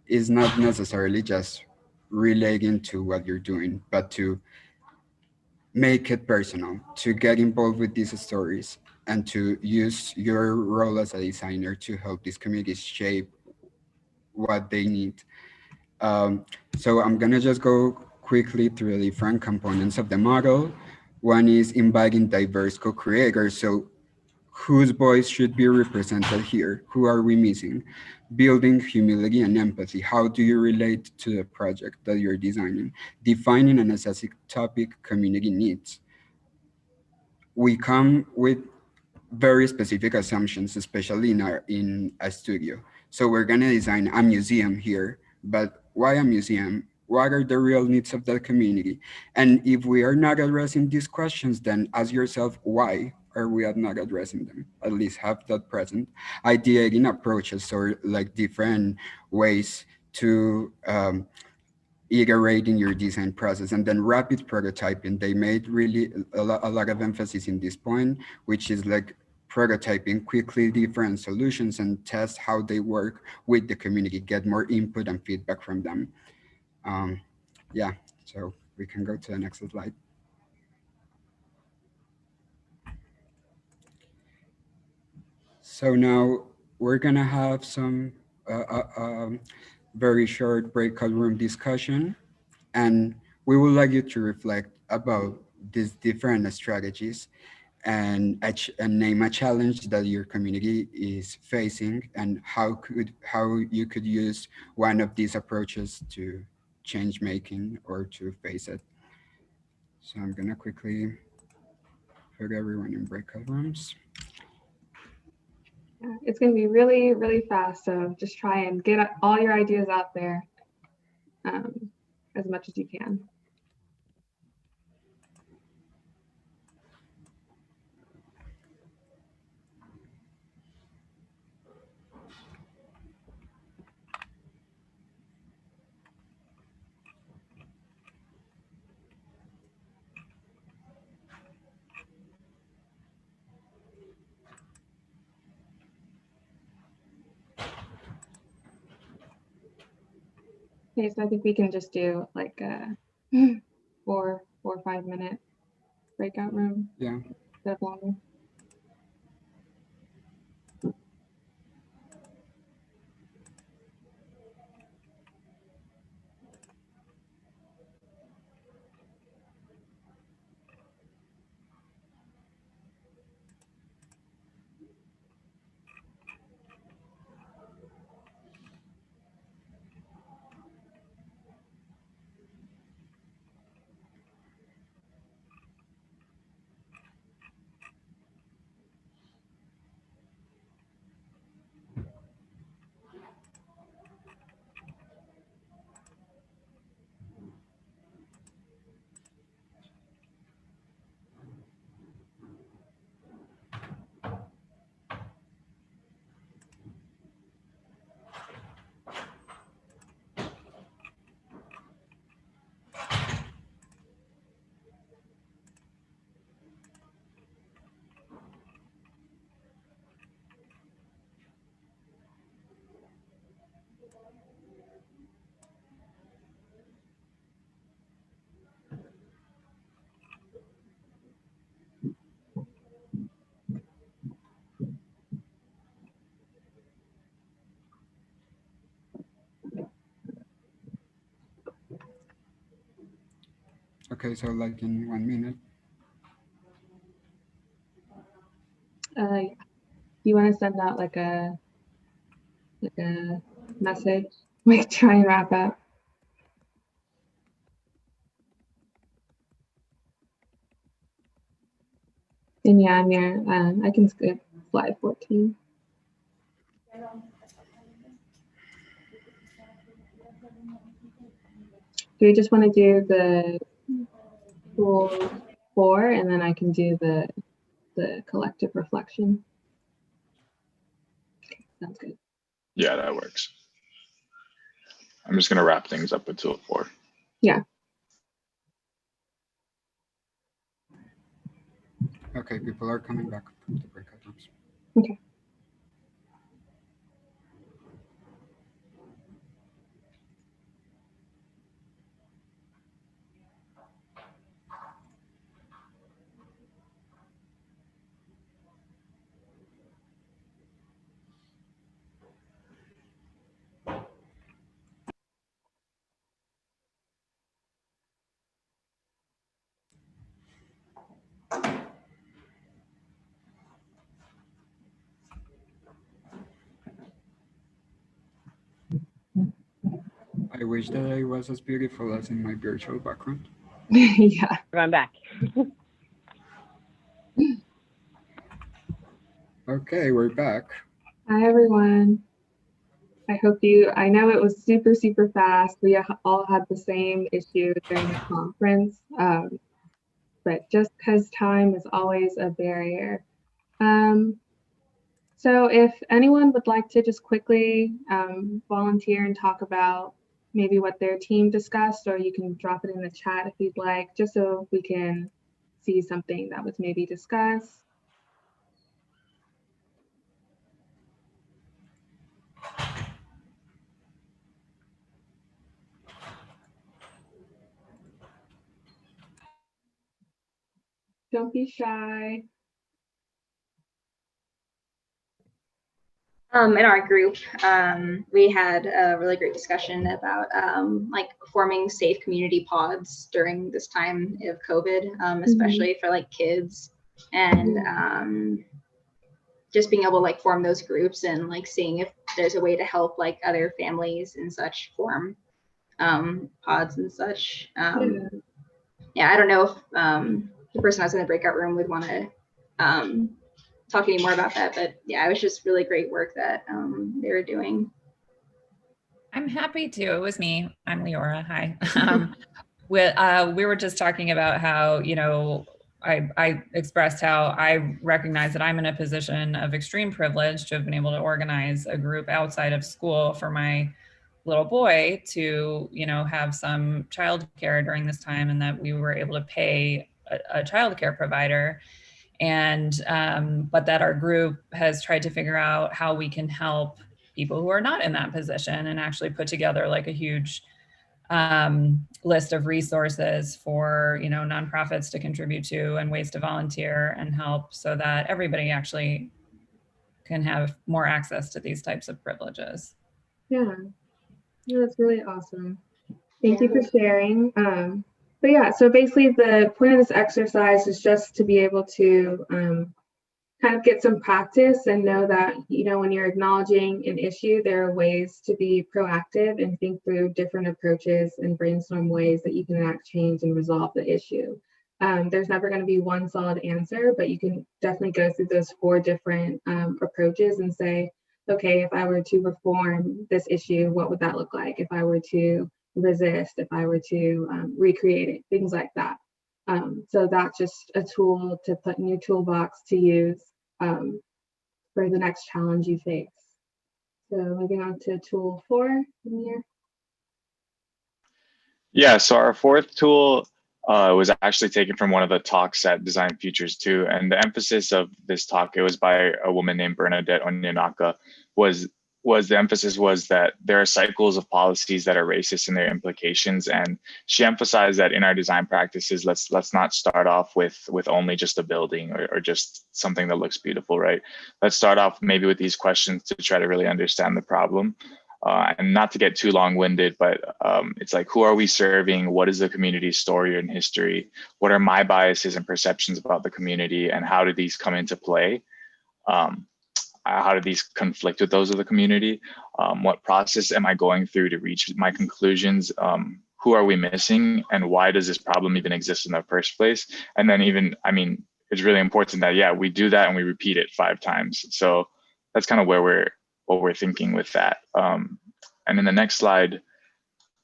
is not necessarily just relating to what you're doing, but to make it personal, to get involved with these stories, and to use your role as a designer to help these communities shape what they need. Um, so I'm gonna just go quickly through the different components of the model. One is inviting diverse co-creators. So whose voice should be represented here? Who are we missing? Building humility and empathy. How do you relate to the project that you're designing? Defining and assessing topic community needs. We come with very specific assumptions, especially in a studio. So we're gonna design a museum here, but why a museum? What are the real needs of that community? And if we are not addressing these questions, then ask yourself, why are we not addressing them? At least have that present. Ideating approaches or like different ways to iterating your design process, and then rapid prototyping. They made really a lot of emphasis in this point, which is like prototyping quickly different solutions and test how they work with the community, get more input and feedback from them. Um, yeah, so we can go to the next slide. So now we're gonna have some very short breakout room discussion, and we would like you to reflect about these different strategies and, and name a challenge that your community is facing and how you could use one of these approaches to change making or to face it. So I'm gonna quickly put everyone in breakout rooms. Yeah, it's going to be really, really fast. So just try and get all your ideas out there as much as you can. Okay, so I think we can just do like a 4 or 5 minute breakout room. Yeah. Instead of longer. Okay, so like in 1 minute. Yeah. You want to send out like a message, like try and wrap up. And yeah, Amir, I can skip slide 14. Do we just want to do the tools 4 and then I can do the collective reflection? Okay, sounds good. Yeah, that works. I'm just gonna wrap things up with tool 4. Yeah. Okay, people are coming back from the breakout rooms. Okay. I wish that I was as beautiful as in my virtual background. Yeah. I'm back. Okay, we're back. Hi, everyone. I know it was super, super fast. We all had the same issue during the conference, but just because time is always a barrier. So if anyone would like to just quickly volunteer and talk about maybe what their team discussed, or you can drop it in the chat if you'd like, just so we can see something that was maybe discussed. Don't be shy. In our group, we had a really great discussion about like forming safe community pods during this time of COVID, especially for like kids, and just being able to like form those groups and like seeing if there's a way to help like other families and such form pods and such. Yeah, I don't know if the person I was in the breakout room would want to talk any more about that, but yeah, it was just really great work that they were doing. I'm happy to. It was me. I'm Leora. Hi. We were just talking about how, you know, I expressed how I recognize that I'm in a position of extreme privilege to have been able to organize a group outside of school for my little boy to, you know, have some childcare during this time, and that we were able to pay a childcare provider. And but that our group has tried to figure out how we can help people who are not in that position, and actually put together like a huge list of resources for, you know, nonprofits to contribute to and ways to volunteer and help, so that everybody actually can have more access to these types of privileges. Yeah, that's really awesome. Thank you for sharing. But yeah, so basically the point of this exercise is just to be able to kind of get some practice and know that, you know, when you're acknowledging an issue, there are ways to be proactive and think through different approaches and brainstorm ways that you can enact change and resolve the issue. There's never going to be one solid answer, but you can definitely go through those 4 different approaches and say, okay, if I were to reform this issue, what would that look like? If I were to resist, if I were to recreate it, things like that. So that's just a tool to put in your toolbox to use for the next challenge you face. So moving on to tool 4 in here. Yeah, so our 4th tool was actually taken from one of the talks at Design Futures too. And the emphasis of this talk, it was by a woman named Bernadette Onyanaka, was the emphasis was that there are cycles of policies that are racist in their implications. And she emphasized that in our design practices, let's not start off with only just a building or just something that looks beautiful, right? Let's start off maybe with these questions to try to really understand the problem. And not to get too long-winded, but it's like, who are we serving? What is the community's story and history? What are my biases and perceptions about the community? And how do these come into play? How do these conflict with those of the community? What process am I going through to reach my conclusions? Who are we missing? And why does this problem even exist in the first place? And then even, I mean, it's really important that, yeah, we do that and we repeat it 5 times. So that's kind of what we're thinking with that. And in the next slide,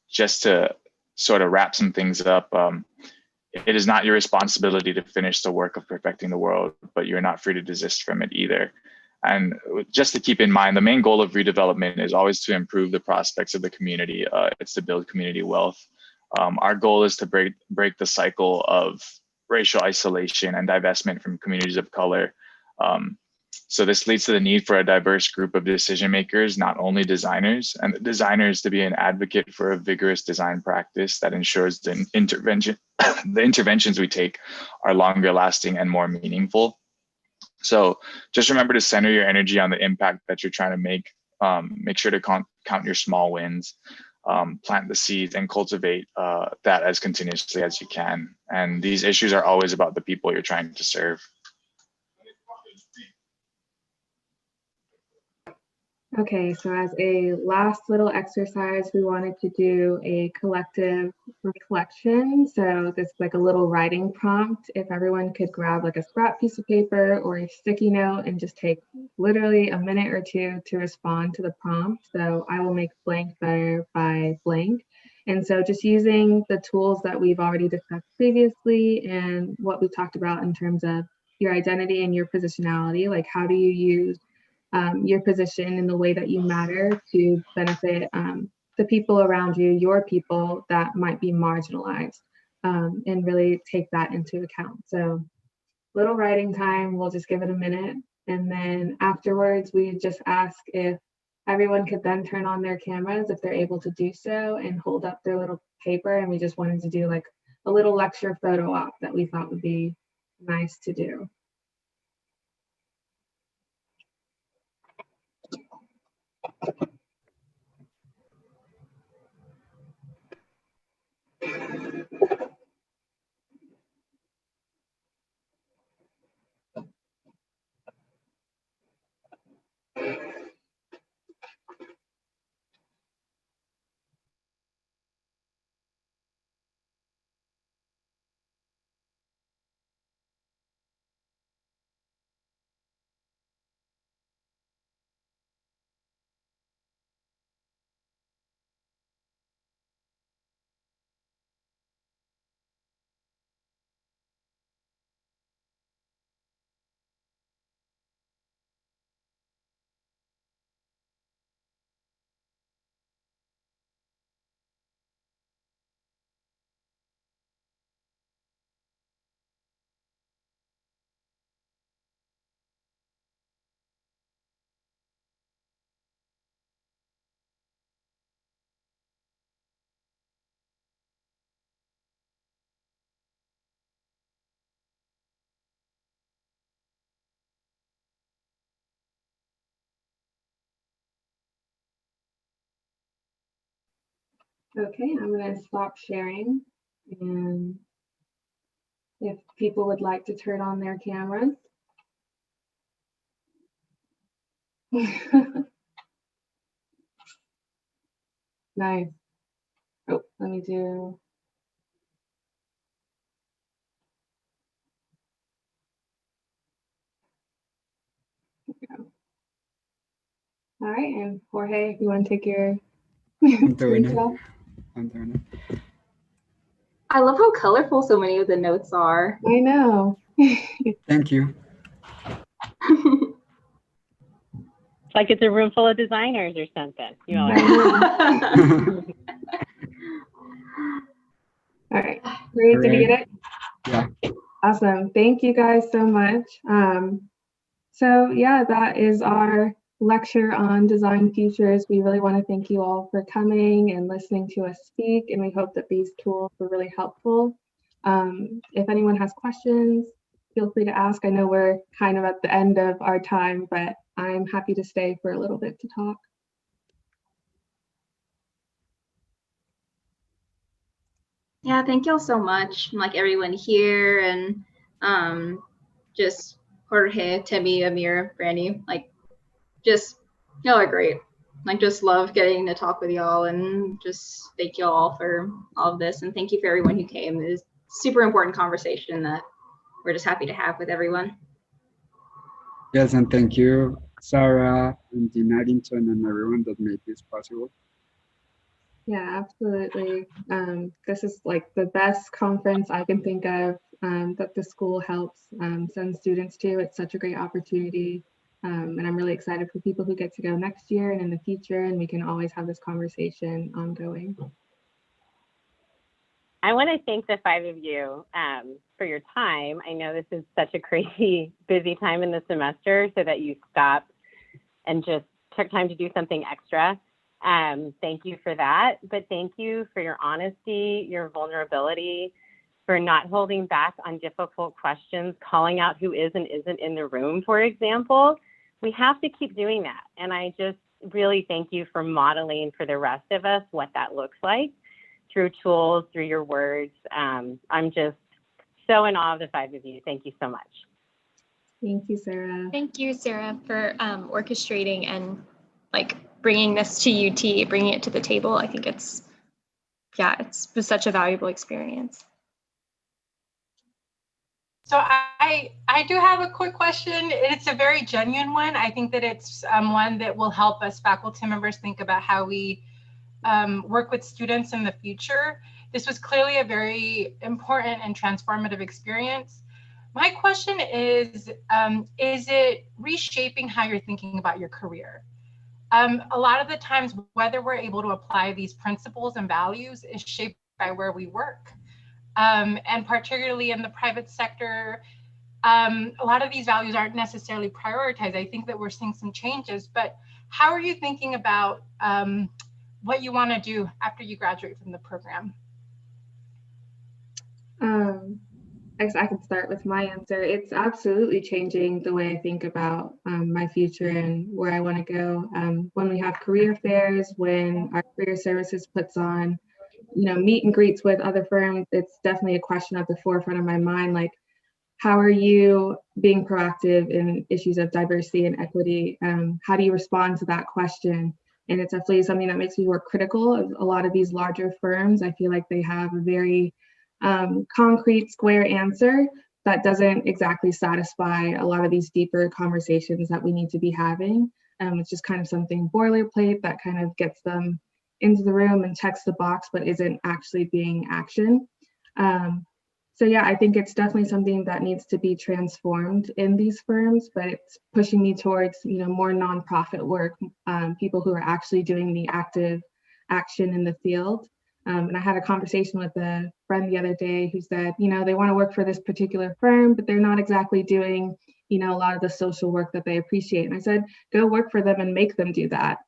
just to sort of wrap some things up, it is not your responsibility to finish the work of perfecting the world, but you're not free to desist from it either. And just to keep in mind, the main goal of redevelopment is always to improve the prospects of the community. It's to build community wealth. Our goal is to break the cycle of racial isolation and divestment from communities of color. So this leads to the need for a diverse group of decision makers, not only designers, and the designers to be an advocate for a vigorous design practice that ensures the interventions we take are longer lasting and more meaningful. So just remember to center your energy on the impact that you're trying to make. Make sure to count your small wins, plant the seeds, and cultivate that as continuously as you can. And these issues are always about the people you're trying to serve. Okay, so as a last little exercise, we wanted to do a collective reflection. So this is like a little writing prompt. If everyone could grab like a scrap piece of paper or a sticky note and just take literally a minute or 2 to respond to the prompt. So I will make blank better by blank. And so just using the tools that we've already discussed previously and what we talked about in terms of your identity and your positionality, like how do you use your position in the way that you matter to benefit the people around you, your people that might be marginalized, and really take that into account. So little writing time, we'll just give it a minute. And then afterwards, we just ask if everyone could then turn on their cameras if they're able to do so and hold up their little paper. And we just wanted to do like a little lecture photo op that we thought would be nice to do. Okay, I'm going to stop sharing, and if people would like to turn on their cameras. Nice. Oh, let me do. All right, and Jorge, if you want to take your I'm doing it. screenshot. I'm doing it. I love how colorful so many of the notes are. I know. Thank you. It's like it's a room full of designers or something. You know, All right, great. Did you get it? Yeah. Awesome. Thank you guys so much. So yeah, that is our lecture on design futures. We really want to thank you all for coming and listening to us speak, and we hope that these tools were really helpful. If anyone has questions, feel free to ask. I know we're kind of at the end of our time, but I'm happy to stay for a little bit to talk. Yeah, thank y'all so much. Like everyone here, and just Jorge, Timmy, Amir, Brandy, like just y'all are great. Like just love getting to talk with y'all, and just thank y'all for all of this, and thank you for everyone who came. It was super important conversation that we're just happy to have with everyone. Yes, and thank you, Sarah and Dean Addington and everyone that made this possible. Yeah, absolutely. This is like the best conference I can think of that the school helps send students to. It's such a great opportunity. And I'm really excited for people who get to go next year and in the future, and we can always have this conversation ongoing. I want to thank the 5 of you for your time. I know this is such a crazy, busy time in the semester, so that you stopped and just took time to do something extra. Thank you for that, but thank you for your honesty, your vulnerability, for not holding back on difficult questions, calling out who is and isn't in the room, for example. We have to keep doing that. And I just really thank you for modeling for the rest of us what that looks like through tools, through your words. I'm just so in awe of the 5 of you. Thank you so much. Thank you, Sarah. Thank you, Sarah, for orchestrating and like bringing this to UT, bringing it to the table. I think it's was such a valuable experience. So I do have a quick question. It's a very genuine one. I think that it's one that will help us faculty members think about how we work with students in the future. This was clearly a very important and transformative experience. My question is it reshaping how you're thinking about your career? A lot of the times, whether we're able to apply these principles and values is shaped by where we work. And particularly in the private sector, a lot of these values aren't necessarily prioritized. I think that we're seeing some changes, but how are you thinking about what you want to do after you graduate from the program? I guess I can start with my answer. It's absolutely changing the way I think about my future and where I want to go. When we have career fairs, when our career services puts on, meet and greets with other firms, it's definitely a question at the forefront of my mind. Like, how are you being proactive in issues of diversity and equity? How do you respond to that question? And it's definitely something that makes me more critical of a lot of these larger firms. I feel like they have a very concrete, square answer that doesn't exactly satisfy a lot of these deeper conversations that we need to be having. It's just kind of something boilerplate that kind of gets them into the room and checks the box, but isn't actually being actioned. So yeah, I think it's definitely something that needs to be transformed in these firms, but it's pushing me towards, more nonprofit work, people who are actually doing the active action in the field. And I had a conversation with a friend the other day who said, they want to work for this particular firm, but they're not exactly doing, a lot of the social work that they appreciate. And I said, go work for them and make them do that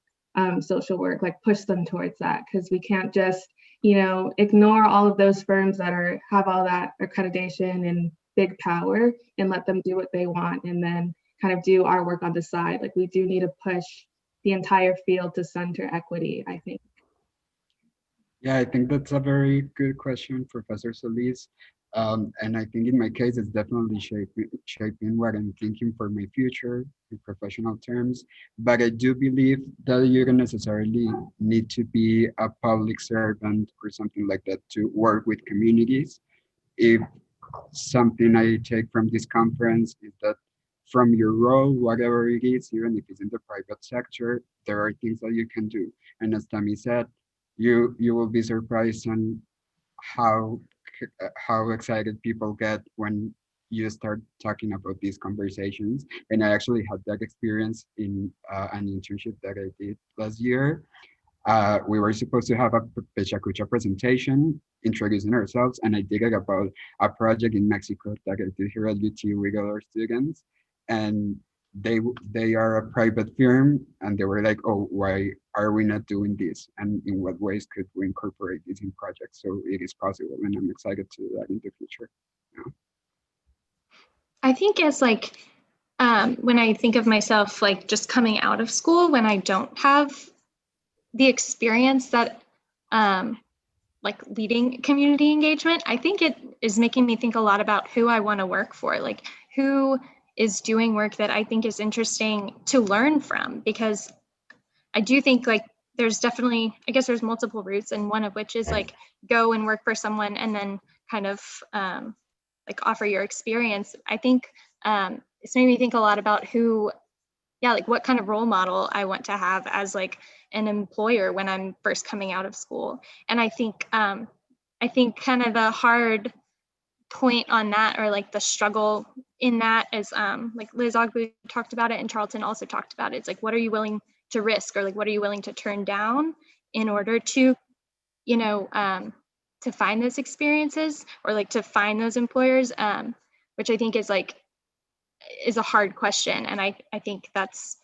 social work, like push them towards that, because we can't just, ignore all of those firms that have all that accreditation and big power and let them do what they want and then kind of do our work on the side. Like, we do need to push the entire field to center equity, I think. Yeah, I think that's a very good question, Professor Solis. And I think in my case, it's definitely shaping what I'm thinking for my future in professional terms. But I do believe that you don't necessarily need to be a public servant or something like that to work with communities. If something I take from this conference is that from your role, whatever it is, even if it's in the private sector, there are things that you can do. And as Tammy said, you will be surprised on how how excited people get when you start talking about these conversations. And I actually had that experience in an internship that I did last year. We were supposed to have a Pechacucha presentation introducing ourselves, and I did it about a project in Mexico that I did here at UT with other students. And they are a private firm, and they were like, "Oh, why are we not doing this? And in what ways could we incorporate this in projects?" So it is possible, and I'm excited to do that in the future. Yeah. I think as like, when I think of myself, like just coming out of school, when I don't have the experience that, like leading community engagement, I think it is making me think a lot about who I want to work for, like who is doing work that I think is interesting to learn from, because I do think like there's definitely, I guess there's multiple routes, and one of which is like go and work for someone and then kind of like offer your experience. I think it's made me think a lot about who, yeah, like what kind of role model I want to have as like an employer when I'm first coming out of school. And I think kind of the hard point on that, or like the struggle in that, is like Liz Ogbu talked about it and Charlton also talked about it. It's like, what are you willing to risk, or like what are you willing to turn down in order to, you know, to find those experiences, or like to find those employers, which I think is like is a hard question. And I think that's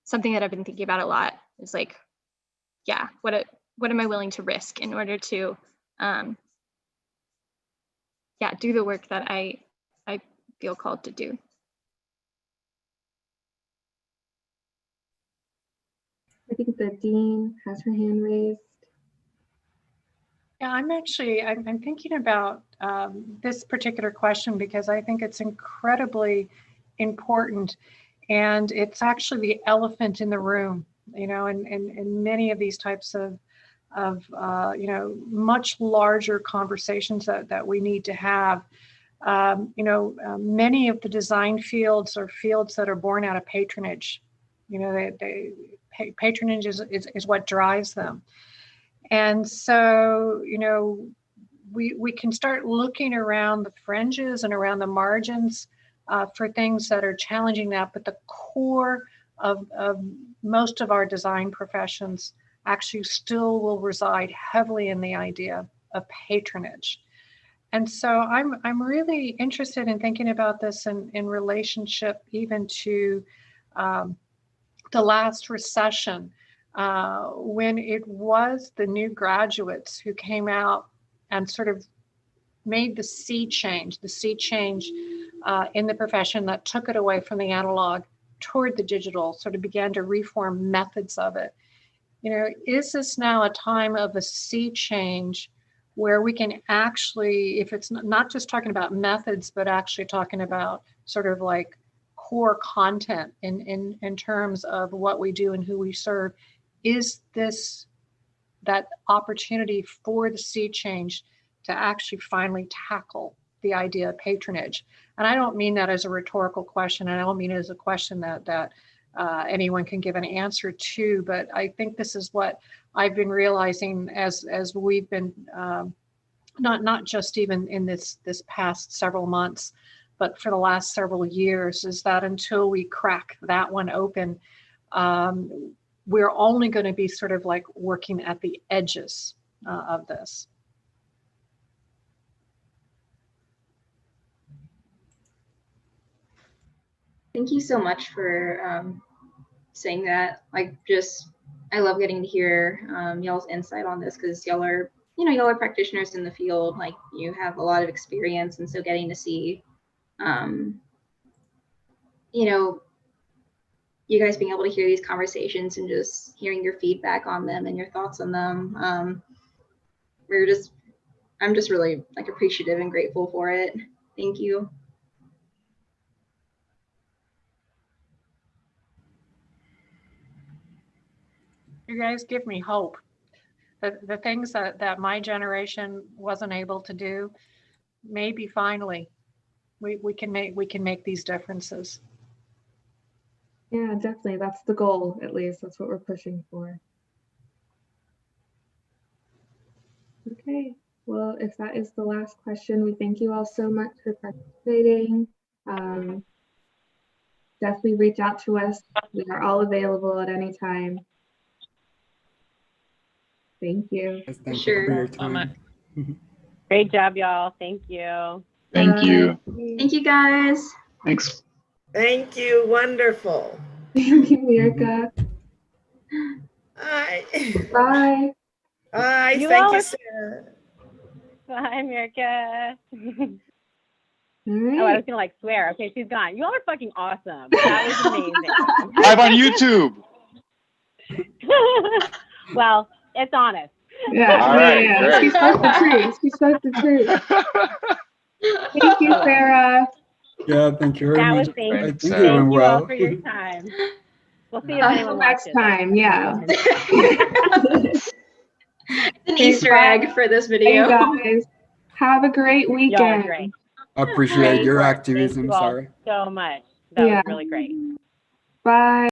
something that I've been thinking about a lot, is like, yeah, what am I willing to risk in order to yeah, do the work that I feel called to do. I think the dean has her hand raised. Yeah, I'm thinking about this particular question because I think it's incredibly important, and it's actually the elephant in the room, you know, in many of these types of you know, much larger conversations that we need to have. You know, many of the design fields are fields that are born out of patronage. You know, patronage is what drives them. And so, you know, we can start looking around the fringes and around the margins for things that are challenging that. But the core of most of our design professions actually still will reside heavily in the idea of patronage. And so I'm really interested in thinking about this in relationship even to the last recession, when it was the new graduates who came out and sort of made the sea change in the profession that took it away from the analog toward the digital, sort of began to reform methods of it. You know, is this now a time of a sea change where we can actually, if it's not just talking about methods, but actually talking about sort of like core content in terms of what we do and who we serve, is this that opportunity for the sea change to actually finally tackle the idea of patronage? And I don't mean that as a rhetorical question. I don't mean it as a question that anyone can give an answer to, but I think this is what I've been realizing as we've been not just even in this past several months, but for the last several years, is that until we crack that one open, we're only going to be sort of like working at the edges of this. Thank you so much for saying that. Like, I love getting to hear y'all's insight on this, because y'all are practitioners in the field. Like, you have a lot of experience, and so getting to see, you know, you guys being able to hear these conversations and just hearing your feedback on them and your thoughts on them. I'm just really like appreciative and grateful for it. Thank you. You guys give me hope. The things that my generation wasn't able to do, maybe finally we can make these differences. Yeah, definitely. That's the goal, at least. That's what we're pushing for. Okay, well, if that is the last question, we thank you all so much for participating. Definitely reach out to us. We are all available at any time. Thank you. Yes, thank Sure. you for your So much. time. Great job, y'all. Thank you. Thank you. Thank you guys. Thanks. Thank you. Wonderful. Thank you, Mirka. Hi. Bye. Hi. You Thank all you, are- Sarah. Bye, America. All Oh, I right. was gonna like swear. Okay, she's gone. You all are fucking awesome. That was amazing. Live on YouTube. Well, it's honest. Yeah, All right, yeah. great. She spoke the truth. She spoke the truth. Thank you, Sarah. Yeah, thank you very That much. was thank I you. think Thank it went Thank you all well. for your time. We'll see if Until anyone next watches. time, yeah. An Easter egg for this video. Hey guys, have a great Y'all are weekend. great. I appreciate Great your work. activism, Thank you all Sarah. so much. That Yeah. was really great. Bye.